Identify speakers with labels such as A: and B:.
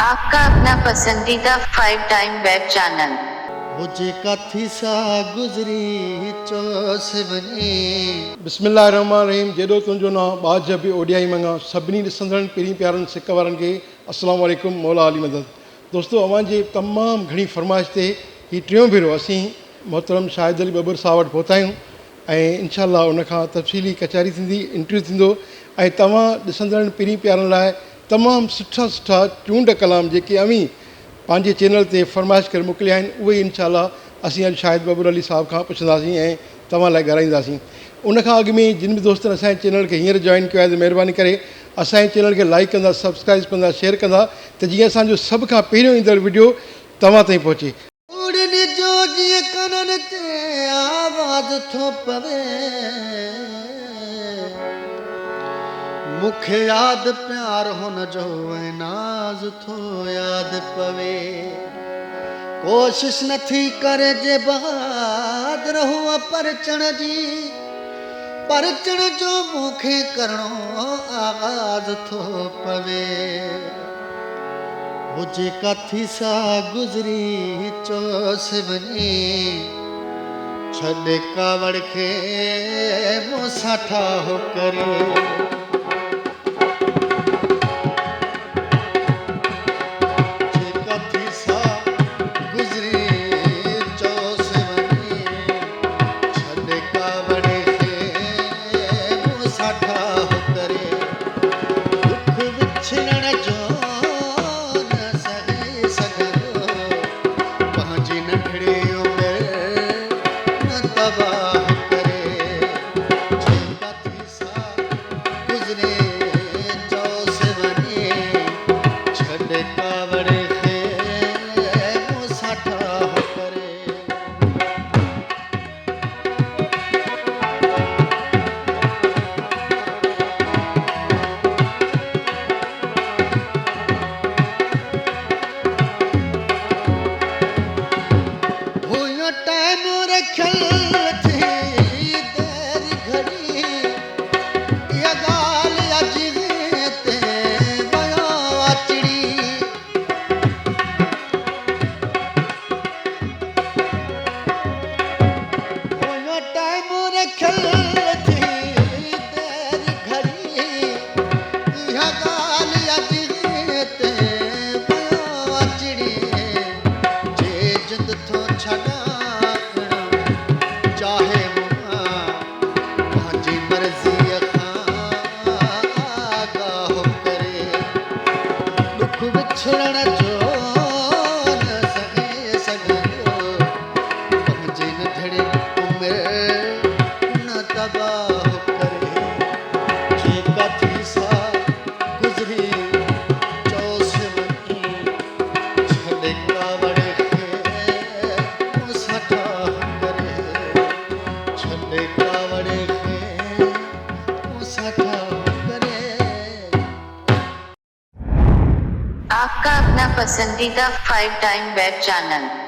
A: आपका अपना पसंदीदा 5 टाइम वेब चैनल।
B: मुझे काथी सा गुजरी चोस बनी।
C: बिस्मिल्लाहिर्रहमानिर्रहीम। जेॾो तुंहिंजो नाम बाज बि ओडियाई मंगा सभिनी ॾिसंदड़नि पहिरीं प्यारनि सिक वारनि खे अस्सलाम वालेकुम, मौला अली मदद। दोस्तों, अवां जे तमामु घणी फरमाइश ते हीउ टियों भेरो असीं मोहतरम शाहिद अली बबर साहब वटि पहुता आहियूं ऐं इनशाअल्लाह उनखां तफ़सीली कचहरी थींदी, इंटरव्यू थींदो ऐं तव्हां ॾिसंदड़नि पहिरीं प्यारनि लाइ तमामु सुठा सुठा चूंड कलाम जेके अमीं पंहिंजे चैनल ते फरमाइश करे मोकिलिया आहिनि उहे इनशाअल्लाह असीं अॼु शाहिद बबर अली साहब खां पुछंदासीं ऐं तव्हां लाइ ॻाल्हाईंदासीं। उनखां अॻु में जिन बि दोस्तनि असांजे चैनल खे हींअर जॉइन कयो आहे त महिरबानी करे असांजे चैनल खे लाइक कंदा, सब्सक्राइब कंदा, शेयर कंदा त जीअं असांजो सभ खां पहिरियों ईंदड़ वीडियो तव्हां ताईं पहुचे।
B: मुखे याद प्यार हुन जो ऐं नाज़ थो याद पवे। कोशिश नथी करे जे बहादुर हुआ परचण जी, परचण जो मुखे करणो आगाज़ थो पवे। मुझे काथी सा गुजरी चोस बनी, छॾे कावड़ खे मूंसां ठाहो करे।
A: आपका अपना पसंदीदा 5 टाइम वेब चैनल।